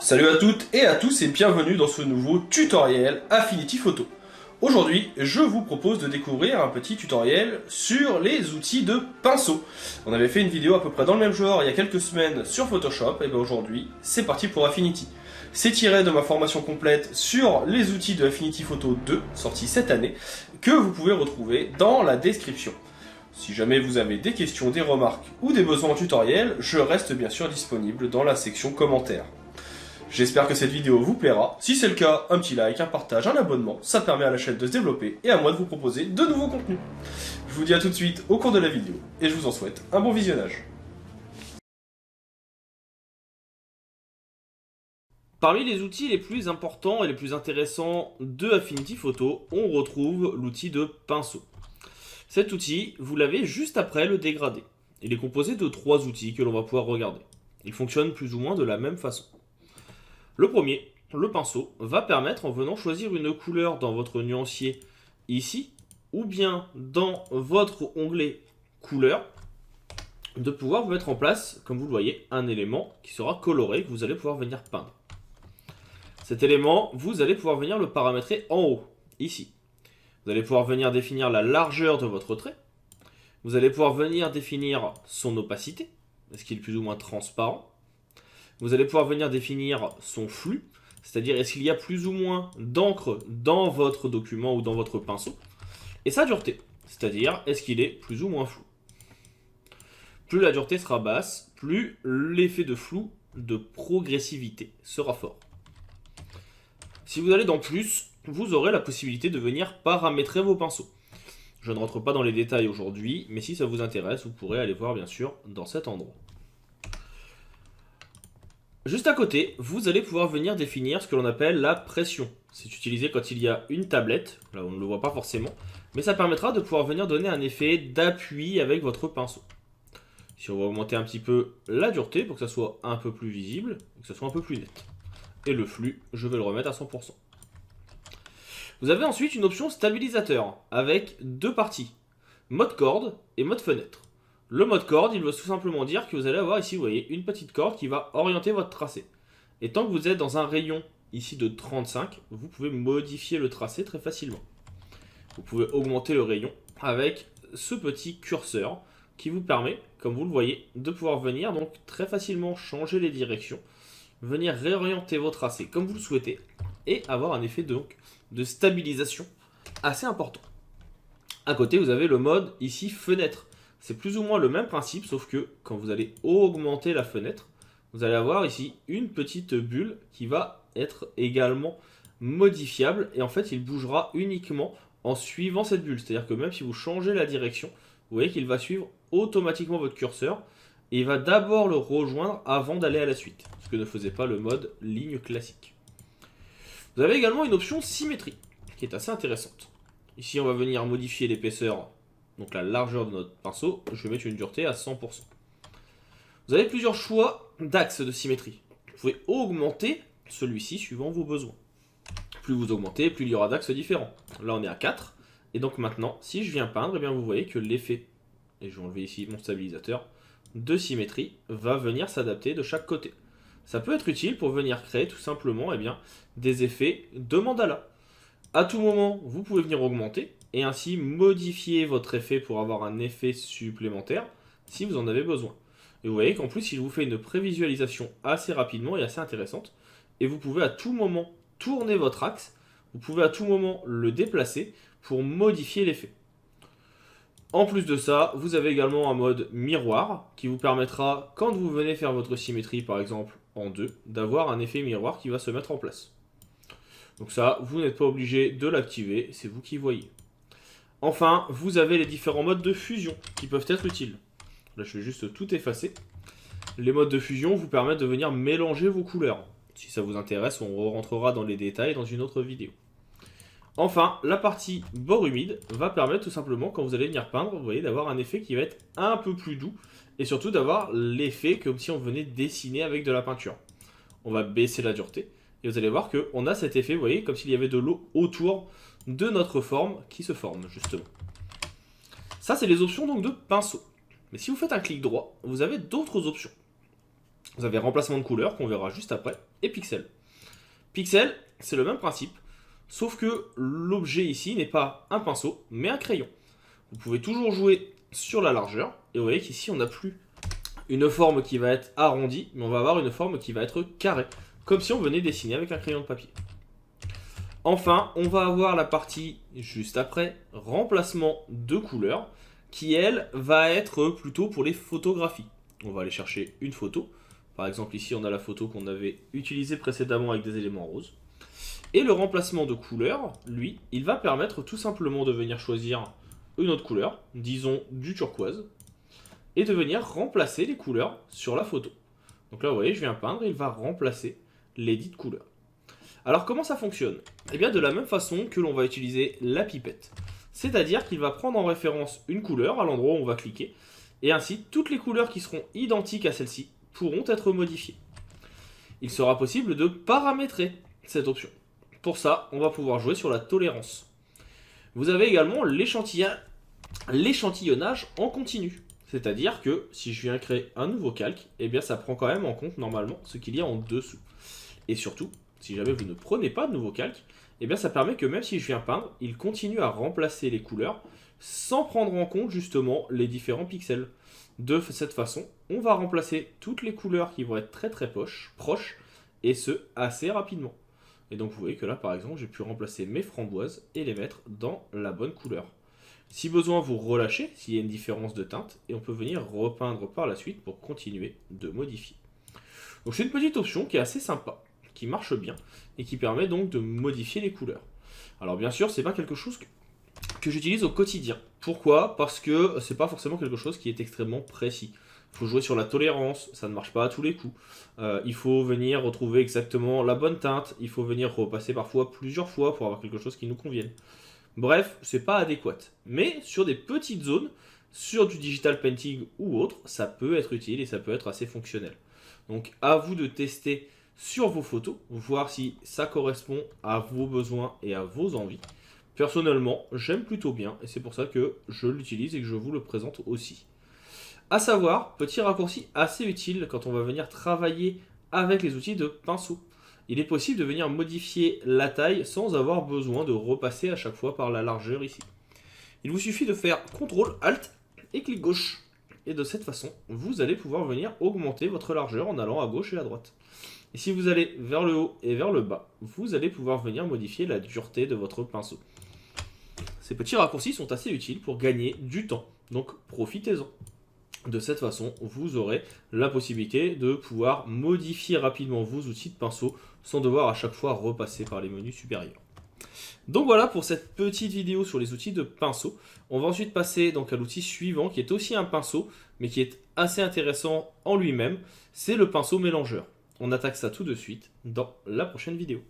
Salut à toutes et à tous et bienvenue dans ce nouveau tutoriel Affinity Photo. Aujourd'hui, je vous propose de découvrir un petit tutoriel sur les outils de pinceau. On avait fait une vidéo à peu près dans le même genre il y a quelques semaines sur Photoshop, et bien aujourd'hui, c'est parti pour Affinity. C'est tiré de ma formation complète sur les outils de Affinity Photo 2, sorti cette année, que vous pouvez retrouver dans la description. Si jamais vous avez des questions, des remarques ou des besoins en tutoriel, je reste bien sûr disponible dans la section commentaires. J'espère que cette vidéo vous plaira. Si c'est le cas, un petit like, un partage, un abonnement, ça permet à la chaîne de se développer et à moi de vous proposer de nouveaux contenus. Je vous dis à tout de suite au cours de la vidéo et je vous en souhaite un bon visionnage. Parmi les outils les plus importants et les plus intéressants de Affinity Photo, on retrouve l'outil de pinceau. Cet outil, vous l'avez juste après le dégradé. Il est composé de 3 outils que l'on va pouvoir regarder. Ils fonctionnent plus ou moins de la même façon. Le premier, le pinceau, va permettre, en venant choisir une couleur dans votre nuancier ici, ou bien dans votre onglet couleur, de pouvoir vous mettre en place, comme vous le voyez, un élément qui sera coloré, que vous allez pouvoir venir peindre. Cet élément, vous allez pouvoir venir le paramétrer en haut, ici. Vous allez pouvoir venir définir la largeur de votre trait. Vous allez pouvoir venir définir son opacité, est-ce qu'il est plus ou moins transparent. Vous allez pouvoir venir définir son flux, c'est-à-dire est-ce qu'il y a plus ou moins d'encre dans votre document ou dans votre pinceau. Et sa dureté, c'est-à-dire est-ce qu'il est plus ou moins flou. Plus la dureté sera basse, plus l'effet de flou, de progressivité sera fort. Si vous allez dans plus, vous aurez la possibilité de venir paramétrer vos pinceaux. Je ne rentre pas dans les détails aujourd'hui, mais si ça vous intéresse, vous pourrez aller voir bien sûr dans cet endroit. Juste à côté, vous allez pouvoir venir définir ce que l'on appelle la pression. C'est utilisé quand il y a une tablette, là on ne le voit pas forcément, mais ça permettra de pouvoir venir donner un effet d'appui avec votre pinceau. Si on va augmenter un petit peu la dureté pour que ça soit un peu plus visible, et que ça soit un peu plus net. Et le flux, je vais le remettre à 100%. Vous avez ensuite une option stabilisateur avec 2 parties, mode corde et mode fenêtre. Le mode corde, il veut tout simplement dire que vous allez avoir ici, vous voyez, une petite corde qui va orienter votre tracé. Et tant que vous êtes dans un rayon ici de 35, vous pouvez modifier le tracé très facilement. Vous pouvez augmenter le rayon avec ce petit curseur qui vous permet, comme vous le voyez, de pouvoir venir donc très facilement changer les directions, venir réorienter vos tracés comme vous le souhaitez et avoir un effet de stabilisation assez important. À côté, vous avez le mode ici fenêtre. C'est plus ou moins le même principe, sauf que quand vous allez augmenter la fenêtre, vous allez avoir ici une petite bulle qui va être également modifiable. Et en fait, il bougera uniquement en suivant cette bulle. C'est-à-dire que même si vous changez la direction, vous voyez qu'il va suivre automatiquement votre curseur. Et il va d'abord le rejoindre avant d'aller à la suite. Ce que ne faisait pas le mode ligne classique. Vous avez également une option symétrie, qui est assez intéressante. Ici, on va venir modifier l'épaisseur, donc la largeur de notre pinceau. Je vais mettre une dureté à 100%. Vous avez plusieurs choix d'axes de symétrie. Vous pouvez augmenter celui-ci suivant vos besoins. Plus vous augmentez, plus il y aura d'axes différents. Là, on est à 4. Et donc maintenant, si je viens peindre, eh bien, vous voyez que l'effet, et je vais enlever ici mon stabilisateur, de symétrie va venir s'adapter de chaque côté. Ça peut être utile pour venir créer tout simplement des effets de mandala. À tout moment, vous pouvez venir augmenter et ainsi modifier votre effet pour avoir un effet supplémentaire si vous en avez besoin. Et vous voyez qu'en plus, il vous fait une prévisualisation assez rapidement et assez intéressante. Et vous pouvez à tout moment tourner votre axe, vous pouvez à tout moment le déplacer pour modifier l'effet. En plus de ça, vous avez également un mode miroir qui vous permettra, quand vous venez faire votre symétrie par exemple en 2, d'avoir un effet miroir qui va se mettre en place. Donc ça, vous n'êtes pas obligé de l'activer, c'est vous qui voyez. Enfin, vous avez les différents modes de fusion qui peuvent être utiles. Là, je vais juste tout effacer. Les modes de fusion vous permettent de venir mélanger vos couleurs. Si ça vous intéresse, on rentrera dans les détails dans une autre vidéo. Enfin, la partie bord humide va permettre tout simplement, quand vous allez venir peindre, vous voyez, d'avoir un effet qui va être un peu plus doux et surtout d'avoir l'effet comme si on venait dessiner avec de la peinture. On va baisser la dureté et vous allez voir qu'on a cet effet, vous voyez, comme s'il y avait de l'eau autour de notre forme qui se forme justement. Ça, c'est les options donc de pinceau. Mais si vous faites un clic droit, vous avez d'autres options. Vous avez remplacement de couleur qu'on verra juste après, et pixel. Pixel, c'est le même principe, sauf que l'objet ici n'est pas un pinceau, mais un crayon. Vous pouvez toujours jouer sur la largeur, et vous voyez qu'ici on n'a plus une forme qui va être arrondie, mais on va avoir une forme qui va être carrée, comme si on venait dessiner avec un crayon de papier. Enfin, on va avoir la partie juste après, remplacement de couleur, qui elle va être plutôt pour les photographies. On va aller chercher une photo. Par exemple ici on a la photo qu'on avait utilisée précédemment avec des éléments roses. Et le remplacement de couleur, lui, il va permettre tout simplement de venir choisir une autre couleur, disons du turquoise, et de venir remplacer les couleurs sur la photo. Donc là vous voyez, je viens peindre, il va remplacer les dites couleurs. Alors comment ça fonctionne? Eh bien de la même façon que l'on va utiliser la pipette. C'est-à-dire qu'il va prendre en référence une couleur à l'endroit où on va cliquer, et ainsi toutes les couleurs qui seront identiques à celle-ci pourront être modifiées. Il sera possible de paramétrer cette option. Pour ça, on va pouvoir jouer sur la tolérance. Vous avez également l'échantillonnage en continu. C'est-à-dire que si je viens créer un nouveau calque, eh bien ça prend quand même en compte normalement ce qu'il y a en dessous. Et surtout, si jamais vous ne prenez pas de nouveau calque, eh bien ça permet que même si je viens peindre, il continue à remplacer les couleurs sans prendre en compte justement les différents pixels. De cette façon, on va remplacer toutes les couleurs qui vont être très proches, et ce, assez rapidement. Et donc vous voyez que là par exemple, j'ai pu remplacer mes framboises et les mettre dans la bonne couleur. Si besoin, vous relâchez s'il y a une différence de teinte, et on peut venir repeindre par la suite pour continuer de modifier. Donc c'est une petite option qui est assez sympa, qui marche bien, et qui permet donc de modifier les couleurs. Alors bien sûr, c'est pas quelque chose que j'utilise au quotidien. Pourquoi? Parce que c'est pas forcément quelque chose qui est extrêmement précis. Il faut jouer sur la tolérance, ça ne marche pas à tous les coups. Il faut venir retrouver exactement la bonne teinte, il faut venir repasser parfois plusieurs fois pour avoir quelque chose qui nous convienne. Bref, c'est pas adéquat. Mais sur des petites zones, sur du digital painting ou autre, ça peut être utile et ça peut être assez fonctionnel. Donc à vous de tester sur vos photos, voir si ça correspond à vos besoins et à vos envies. Personnellement, j'aime plutôt bien et c'est pour ça que je l'utilise et que je vous le présente aussi. A savoir, petit raccourci assez utile quand on va venir travailler avec les outils de pinceau. Il est possible de venir modifier la taille sans avoir besoin de repasser à chaque fois par la largeur ici. Il vous suffit de faire CTRL, ALT et clic gauche. Et de cette façon, vous allez pouvoir venir augmenter votre largeur en allant à gauche et à droite. Et si vous allez vers le haut et vers le bas, vous allez pouvoir venir modifier la dureté de votre pinceau. Ces petits raccourcis sont assez utiles pour gagner du temps, donc profitez-en. De cette façon, vous aurez la possibilité de pouvoir modifier rapidement vos outils de pinceau sans devoir à chaque fois repasser par les menus supérieurs. Donc voilà pour cette petite vidéo sur les outils de pinceau. On va ensuite passer donc à l'outil suivant qui est aussi un pinceau mais qui est assez intéressant en lui-même, c'est le pinceau mélangeur. On attaque ça tout de suite dans la prochaine vidéo.